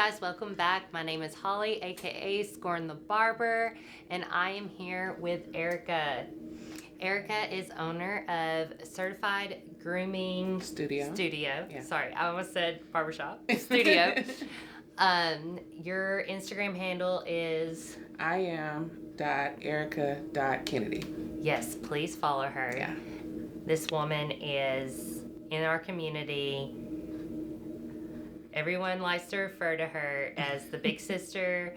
guys, welcome back. My name is Holly, aka Scorn the Barber, and I am here with Erica. Erica is owner of Certified Grooming Studio. Yeah. Sorry, I almost said barbershop. Studio. Your Instagram handle is I am Erica.Kennedy. Yes, please follow her. Yeah. This woman is in our community. Everyone likes to refer to her as the big sister,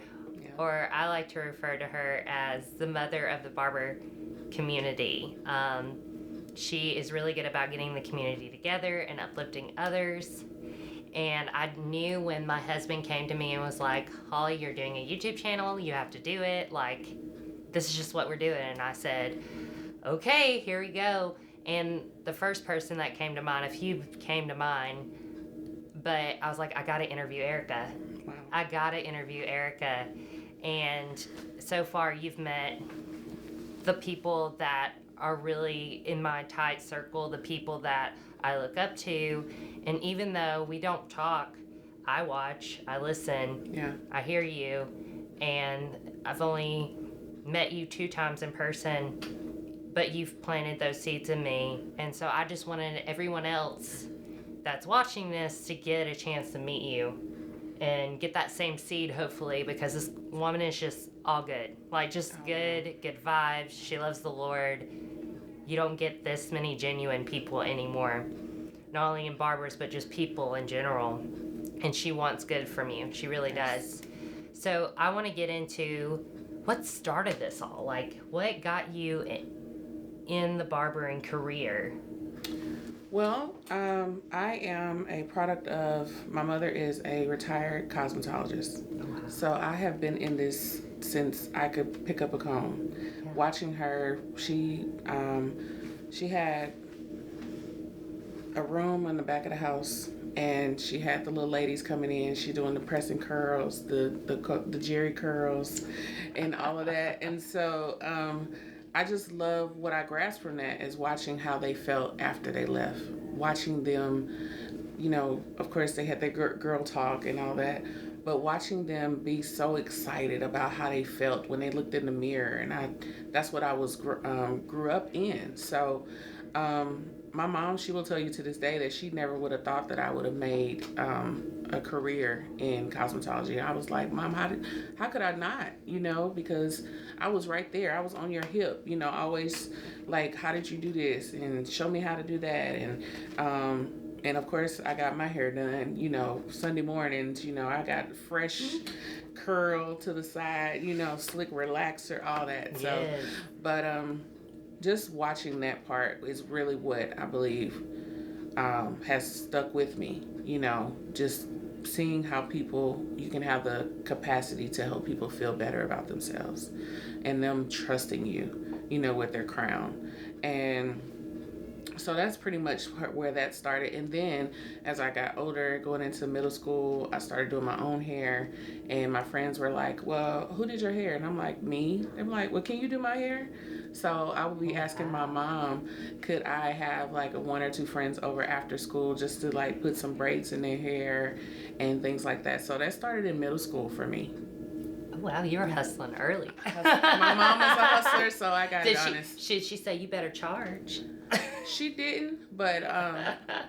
or I like to refer to her as the mother of the barber community. She is really good about getting the community together and uplifting others. And I knew when my husband came to me and was like, Holly, you're doing a YouTube channel, you have to do it. Like, this is just what we're doing. And I said, okay, here we go. And the first person that came to mind, a few came to mind, but I was like, I got to interview Erica. Wow. I got to interview Erica. And so far, you've met the people that are really in my tight circle, the people that I look up to. And even though we don't talk, I watch, I listen, I hear you. And I've only met you 2 times in person, but you've planted those seeds in me. And so I just wanted everyone else that's watching this to get a chance to meet you and get that same seed, hopefully, because this woman is just all good. Like, just good vibes. She loves the Lord. You don't get this many genuine people anymore, not only in barbers, but just people in general. And she wants good from you. She really does. So I want to get into what started this all. Like, what got you in the barbering career? Well, I am a product of, my mother is a retired cosmetologist. So I have been in this since I could pick up a comb. Yeah. Watching her, she had a room in the back of the house, and she had the little ladies coming in. She doing the pressing curls, the jerry curls, and all of that. And so I just love what I grasped from that is watching how they felt after they left. Watching them, you know, of course they had their girl talk and all that, but watching them be so excited about how they felt when they looked in the mirror, and that's what I was grew up in. So my mom, she will tell you to this day that she never would have thought that I would have made a career in cosmetology. I was like, Mom, how could I not? You know, because I was right there. I was on your hip, you know, always like, how did you do this? And show me how to do that. And of course, I got my hair done, you know, Sunday mornings, you know, I got fresh curl to the side, you know, slick relaxer, all that. So, yes. But just watching that part is really what I believe has stuck with me, you know, just seeing how you can have the capacity to help people feel better about themselves and them trusting you, you know, with their crown. And so that's pretty much where that started. And then as I got older, going into middle school, I started doing my own hair. And my friends were like, well, who did your hair? And I'm like, me. They were like, well, can you do my hair? So I would be asking my mom, could I have like 1 or 2 friends over after school just to like put some braids in their hair and things like that. So that started in middle school for me. Wow, you were hustling early. My mom was a hustler, so I got honest. Did she say you better charge? She didn't, but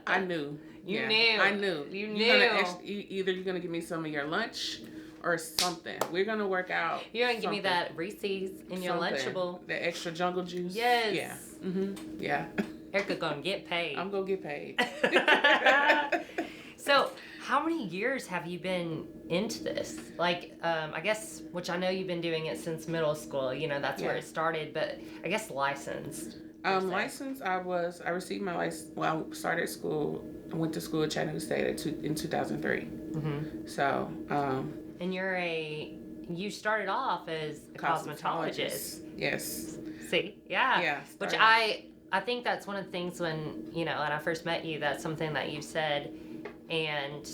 I knew. You knew. I knew. You knew. Either you're going to give me some of your lunch or something. We're going to work out. You're going to give me that Reese's in your Lunchable. The extra jungle juice. Yes. Yeah. Mm-hmm. Yeah. Erica going to get paid. I'm going to get paid. So, how many years have you been into this? Like, I guess, which I know you've been doing it since middle school. You know, that's where it started. But I guess licensed. Licensed, I received my license. Well, I started school. I went to school at Chattanooga State in 2003. Mm-hmm. So. And you started off as a cosmetologist. Yes. See? Yeah. Yeah. Which I think that's one of the things when, you know, when I first met you, that's something that you said. And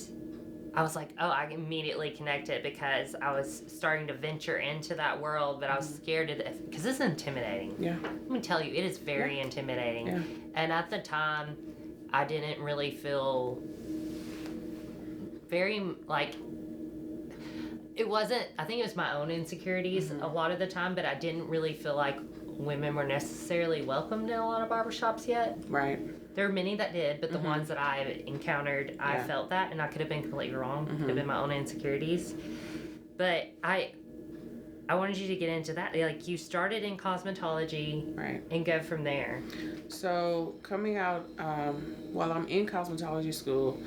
I was like, oh, I immediately connected because I was starting to venture into that world, but I was scared because it's intimidating. Yeah. Let me tell you, it is very intimidating. Yeah. And at the time, I didn't really feel very, like, it wasn't, I think it was my own insecurities a lot of the time, but I didn't really feel like women were necessarily welcomed in a lot of barbershops yet. Right. There were many that did, but the ones that I encountered, I felt that, and I could have been completely wrong. Could have been my own insecurities. But I wanted you to get into that. Like, you started in cosmetology, Right. and go from there. So coming out, while I'm in cosmetology school,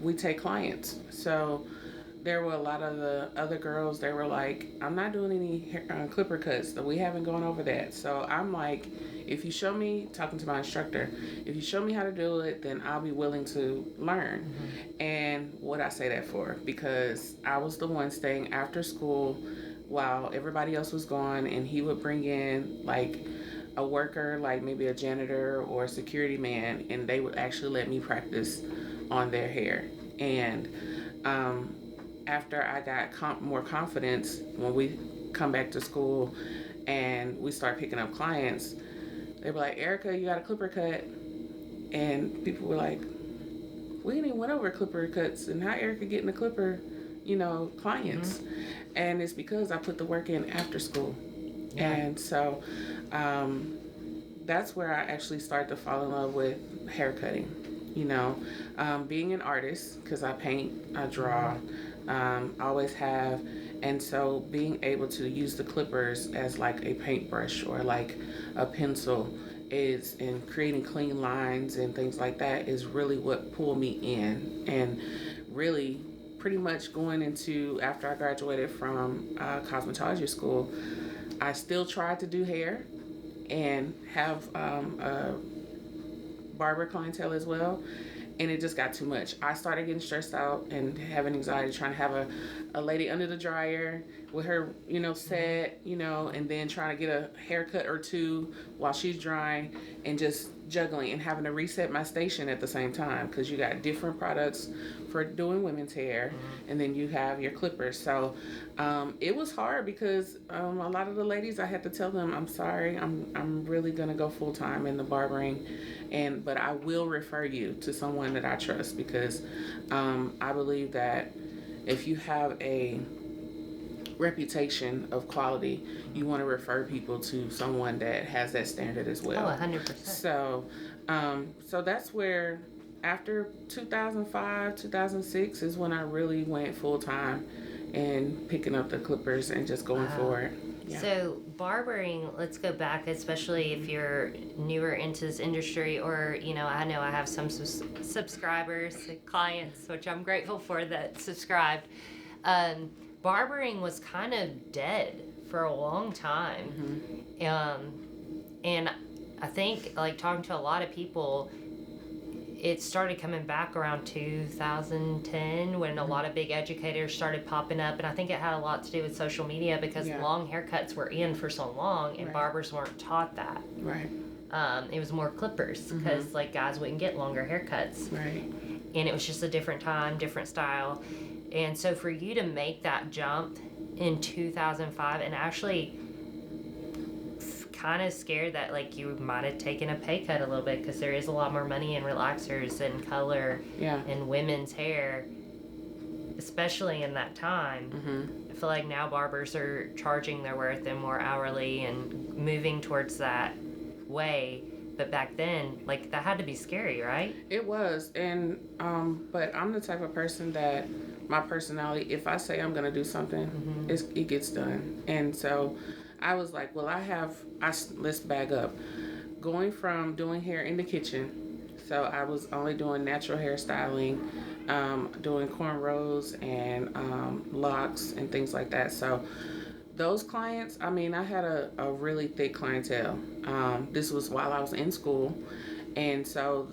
we take clients. So there were a lot of the other girls, they were like, I'm not doing any hair, clipper cuts. We haven't gone over that. So I'm like, if you show me, talking to my instructor, if you show me how to do it, then I'll be willing to learn. And what I say that for? Because I was the one staying after school while everybody else was gone, and he would bring in like a worker, like maybe a janitor or a security man, and they would actually let me practice on their hair. And after I got more confidence, when we come back to school and we start picking up clients, they were like, Erica, you got a clipper cut. And people were like, we didn't even went over clipper cuts and how Erica getting the clipper, clients. And it's because I put the work in after school. Yeah. And so that's where I actually started to fall in love with haircutting. Being an artist, because I paint, I draw, always have. And so being able to use the clippers as like a paintbrush or like a pencil in creating clean lines and things like that is really what pulled me in. And really pretty much going into, after I graduated from cosmetology school, I still tried to do hair and have a barber clientele as well, and it just got too much. I started getting stressed out and having anxiety trying to have a lady under the dryer with her, set, and then trying to get a haircut or two while she's drying, and just juggling and having to reset my station at the same time, because you got different products for doing women's hair, and then you have your clippers. So it was hard because a lot of the ladies, I had to tell them, I'm sorry, I'm really gonna go full time in the barbering, but I will refer you to someone that I trust, because I believe that if you have a reputation of quality, you want to refer people to someone that has that standard as well. 100%. So that's where, after 2005, 2006 is when I really went full time and picking up the clippers and just going for it. Yeah. So barbering, let's go back, especially if you're newer into this industry, or, I know I have some subscribers, clients, which I'm grateful for that subscribed. Barbering was kind of dead for a long time. And I think, like, talking to a lot of people, it started coming back around 2010 when a lot of big educators started popping up, and I think it had a lot to do with social media, because long haircuts were in for so long, and barbers weren't taught that. Right. It was more clippers, because like guys wouldn't get longer haircuts. Right. And it was just a different time, different style. And so for you to make that jump in 2005, and actually kind of scared that like you might have taken a pay cut a little bit, because there is a lot more money in relaxers and color and women's hair, especially in that time. I feel like now barbers are charging their worth and more hourly and moving towards that way. But back then, like, that had to be scary, right? It was. And but I'm the type of person that, my personality, if I say I'm gonna do something, it gets done. And so I was like, well, let's back up. Going from doing hair in the kitchen, so I was only doing natural hairstyling, doing cornrows and locks and things like that. So those clients, I mean, I had a really thick clientele. This was while I was in school. And so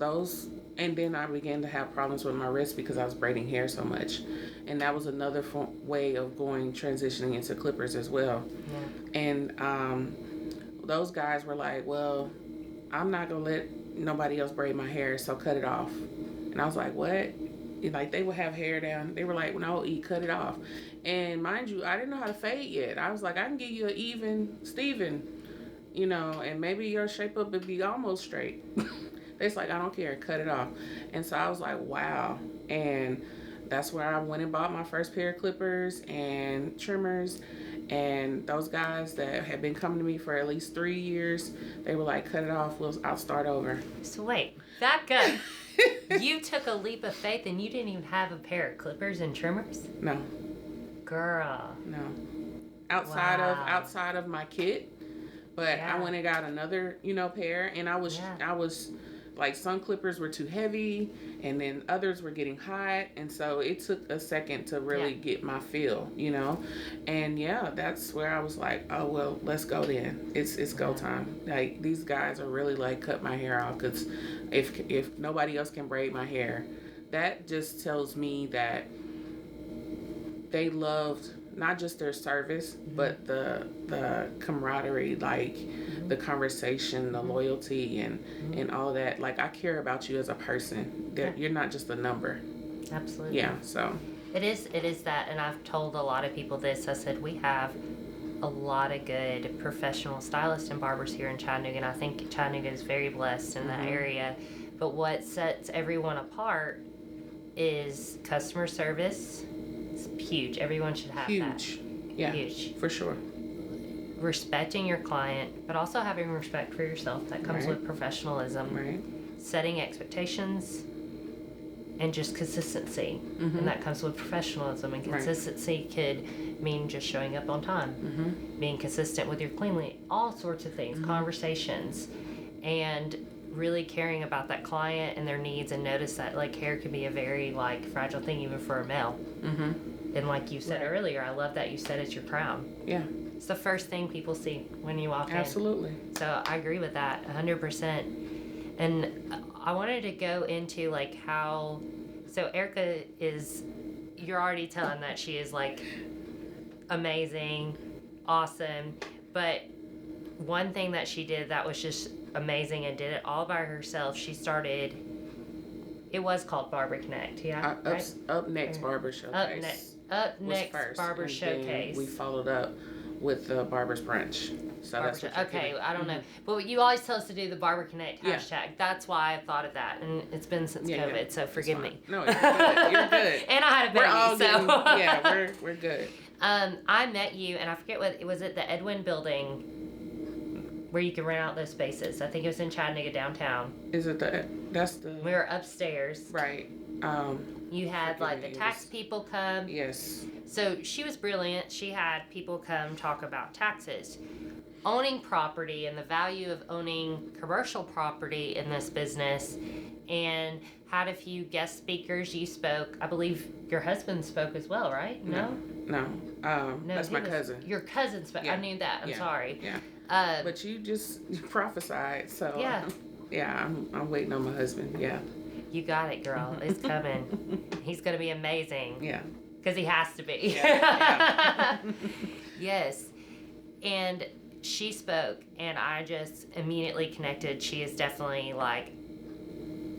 and then I began to have problems with my wrist because I was braiding hair so much. And that was another way of transitioning into clippers as well. Yeah. And those guys were like, well, I'm not going to let nobody else braid my hair, so cut it off. And I was like, what? Like, they would have hair down. They were like, no, cut it off. And mind you, I didn't know how to fade yet. I was like, I can give you an even Steven, and maybe your shape up would be almost straight. It's like, I don't care, cut it off. And so I was like, wow. And That's where I went and bought my first pair of clippers and trimmers. And those guys that had been coming to me for at least 3 years, they were like, cut it off, I'll start over. So wait, back up. You took a leap of faith and you didn't even have a pair of clippers and trimmers? No. Girl. No. Outside of my kit. But Yeah. I went and got another, pair, and I was like, some clippers were too heavy, and then others were getting hot, and so it took a second to really get my feel, and that's where I was like, oh well, let's go then. It's go time. Like, these guys are really like, cut my hair off, because if nobody else can braid my hair, that just tells me that they loved not just their service, but the camaraderie, like the conversation, the loyalty, and all of that. Like, I care about you as a person. You're not just a number. Absolutely. Yeah. So it is that, and I've told a lot of people this. I said we have a lot of good professional stylists and barbers here in Chattanooga, and I think Chattanooga is very blessed in that area. But what sets everyone apart is customer service. It's huge. Everyone should have that. huge. Yeah. Huge. For sure. Respecting your client, but also having respect for yourself. That comes with professionalism. Right. Setting expectations, and just consistency. And that comes with professionalism. And consistency could mean just showing up on time, being consistent with your cleanliness, all sorts of things, conversations, and really caring about that client and their needs. And notice that, like, hair can be a very, like, fragile thing even for a male. And like you said earlier, I love that you said it's your crown. Yeah. It's the first thing people see when you walk in. Absolutely. So I agree with that 100%. And I wanted to go into like how, so Erica you're already telling that she is like amazing, awesome. But one thing that she did that was just amazing and did it all by herself, she started, it was called Barber Connect, yeah? Up Next Barber Showcase. Up Next Barber Showcase. We followed up with the Barber's Brunch. So that's what okay, I don't know. But you always tell us to do the Barber Connect hashtag. That's why I thought of that. And it's been since COVID, so forgive me. No, you're good. You're good. And I had a baby, we're all so. we're good. I met you, and I forget was it the Edwin building where you can rent out those spaces. I think it was in Chattanooga downtown. Is it that's the... We were upstairs. Right. You had like the tax people come. Yes. So she was brilliant. She had people come talk about taxes, owning property, and the value of owning commercial property in this business, and had a few guest speakers. You spoke. I believe your husband spoke as well, right? No, that's my cousin. Your cousin spoke. I knew that. I'm sorry. Yeah. But you prophesied, so yeah. I'm waiting on my husband. Yeah. You got it, girl. It's coming. He's gonna be amazing. Yeah. Because he has to be. Yeah. Yes. And she spoke, and I just immediately connected. She is definitely like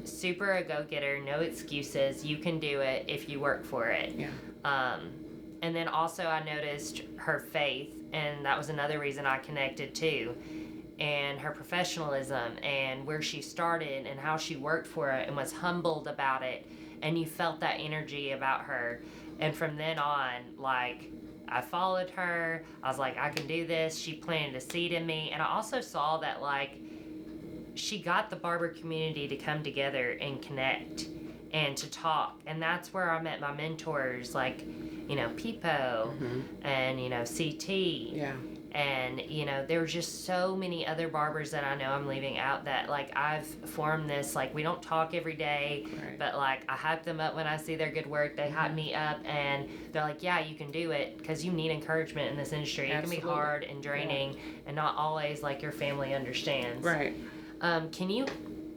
super a go-getter, no excuses. You can do it if you work for it. Yeah. And then also I noticed her faith, and that was another reason I connected too. And her professionalism and where she started and how she worked for it and was humbled about it. And you felt that energy about her. And from then on, like, I followed her. I was like, I can do this. She planted a seed in me. And I also saw that, like, she got the barber community to come together and connect and to talk. And that's where I met my mentors, like, Peepo and, CT. Yeah. And, there were just so many other barbers that I know I'm leaving out that, like, I've formed this, like, we don't talk every day, but, like, I hype them up when I see their good work. They hype me up, and they're like, yeah, you can do it, because you need encouragement in this industry. Absolutely. It can be hard and draining and not always, like, your family understands. Right. Can you,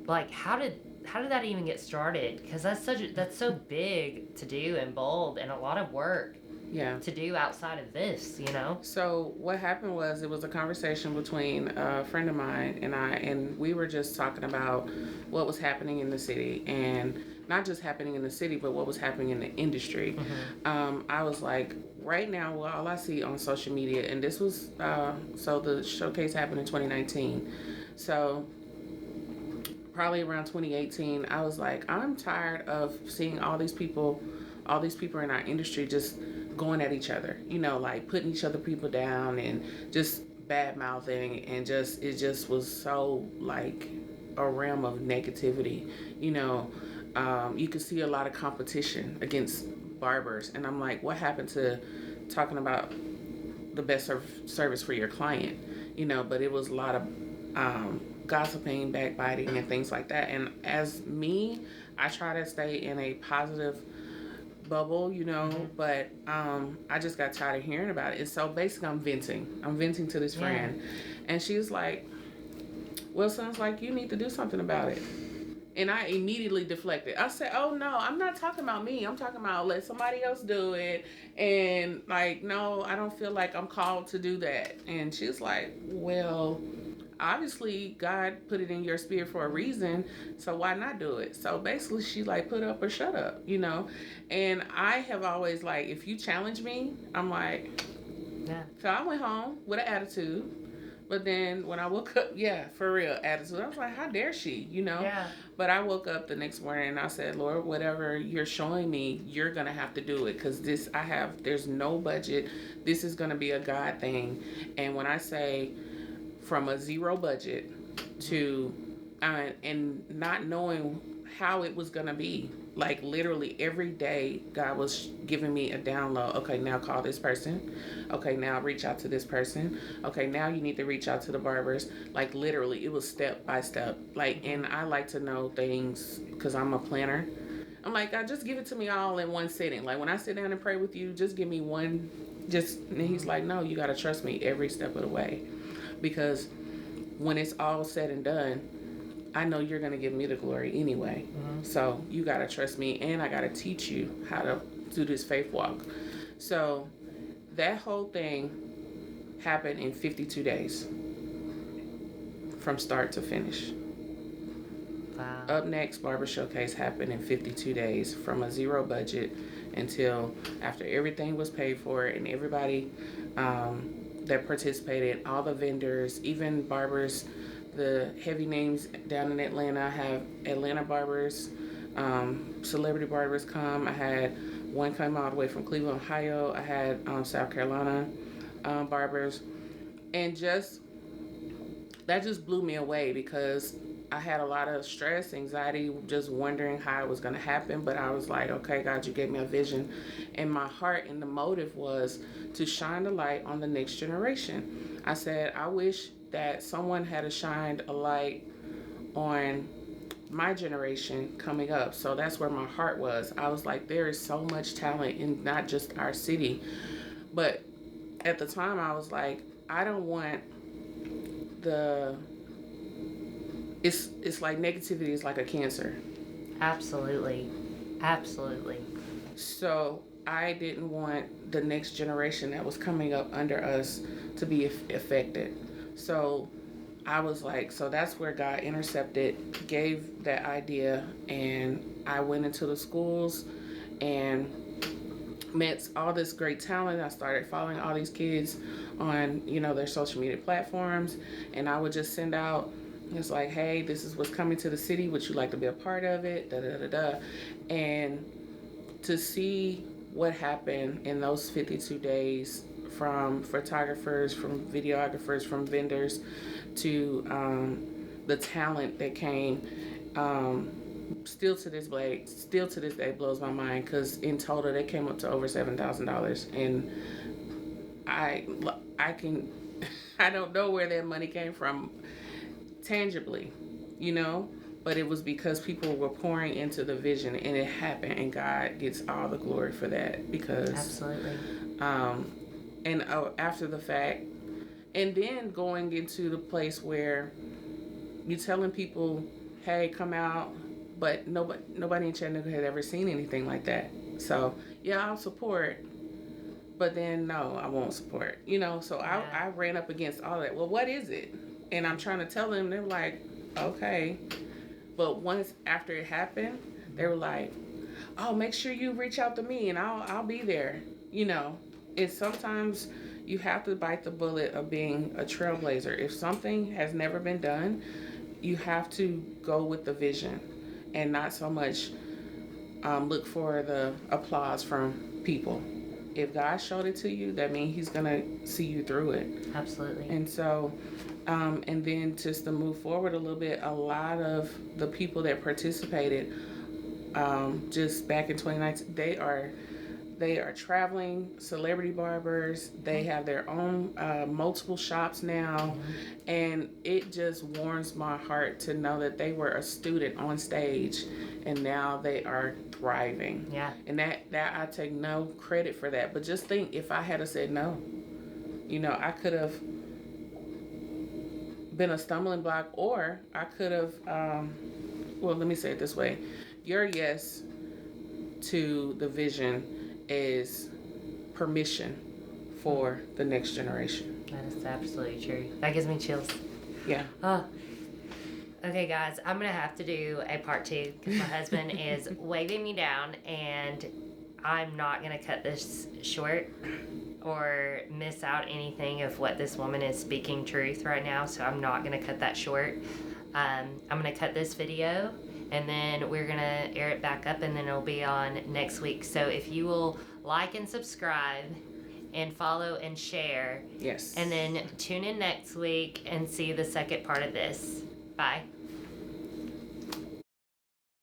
like, how did that even get started? Because that's so big to do and bold and a lot of work. Yeah. To do outside of this, So what happened was, it was a conversation between a friend of mine and I, and we were just talking about what was happening in the city, and not just happening in the city, but what was happening in the industry. I was like, right now, well, all I see on social media, and this was, so the showcase happened in 2019. So probably around 2018, I was like, I'm tired of seeing all these people all these people in our industry just going at each other, you know, like putting each other people down and just bad mouthing, and just it just was so like a realm of negativity, you know. You could see a lot of competition against barbers, and I'm like, what happened to talking about the best service for your client, you know? But it was a lot of gossiping, backbiting, and things like that. And as me, I try to stay in a positive bubble, you know, but I just got tired of hearing about it. And so basically I'm venting to this friend, and she's like, well, sounds like you need to do something about it. And I immediately deflected. I said, oh no, I'm not talking about me. I'm talking about let somebody else do it. And like, no, I don't feel like I'm called to do that. And she's like, well, obviously God put it in your spirit for a reason, so why not do it? So basically she like put up or shut up, you know. And I have always like, if you challenge me, I'm like, yeah. So I went home with an attitude. But then when I woke up, yeah, for real, attitude. I was like, how dare she, you know? Yeah. But I woke up the next morning and I said, Lord, whatever you're showing me, you're going to have to do it. Because there's no budget. This is going to be a God thing. And when I say from a zero budget to, and not knowing how it was going to be, like literally every day God was giving me a download. Okay, now call this person. Okay, now reach out to this person. Okay, now you need to reach out to the barbers. Like literally it was step by step. Like, and I like to know things because I'm a planner. I'm like, God, just give it to me all in one sitting. Like when I sit down and pray with you, just give me one, and he's like, no, you got to trust me every step of the way. Because when it's all said and done, I know you're going to give me the glory anyway. So you got to trust me, and I got to teach you how to do this faith walk. So that whole thing happened in 52 days from start to finish. Wow. Up next, Barber Showcase happened in 52 days from a zero budget until after everything was paid for, and everybody that participated, all the vendors, even barbers, the heavy names down in Atlanta. I have Atlanta barbers, celebrity barbers come. I had one come all the way from Cleveland, Ohio. I had South Carolina barbers. And that just blew me away because I had a lot of stress, anxiety, just wondering how it was going to happen. But I was like, okay, God, you gave me a vision. And my heart and the motive was to shine the light on the next generation. I said, I wish that someone had shined a light on my generation coming up. So that's where my heart was. I was like, there is so much talent in not just our city. But at the time I was like, I don't want it's like negativity is like a cancer. Absolutely. So I didn't want the next generation that was coming up under us to be affected. So I was like, so that's where God intercepted, gave that idea, and I went into the schools and met all this great talent. I started following all these kids on, their social media platforms, and I would just send out, it's like, hey, this is what's coming to the city. Would you like to be a part of it? Da da da da. And to see what happened in those 52 days, from photographers, from videographers, from vendors, to the talent that came, still to this day blows my mind, because in total they came up to over $7,000, and I don't know where that money came from tangibly, but it was because people were pouring into the vision, and it happened, and God gets all the glory for that, because absolutely. And after the fact, and then going into the place where you're telling people, hey, come out, but nobody in Chattanooga had ever seen anything like that. So yeah, I'll support, but then no, I won't support, so yeah. I ran up against all that. Well, what is it? And I'm trying to tell them, they're like, okay. But once after it happened, they were like, oh, make sure you reach out to me and I'll be there, And sometimes you have to bite the bullet of being a trailblazer. If something has never been done, you have to go with the vision and not so much look for the applause from people. If God showed it to you, that means He's gonna see you through it. Absolutely. And so, and then just to move forward a little bit, a lot of the people that participated just back in 2019, they are traveling celebrity barbers. They have their own multiple shops now. And it just warms my heart to know that they were a student on stage and now they are thriving. Yeah. And that I take no credit for that. But just think, if I had said no, I could have been a stumbling block, or I could have, well, let me say it this way. Your yes to the vision is permission for the next generation. That is absolutely true. That gives me chills. Yeah. Oh. Okay, guys, I'm going to have to do a part 2 because my husband is waving me down, and I'm not going to cut this short or miss out anything of what this woman is speaking truth right now, so I'm not going to cut that short. I'm going to cut this video, and then we're going to air it back up, and then it'll be on next week. So if you will like and subscribe and follow and share. Yes. And then tune in next week and see the second part of this. Bye.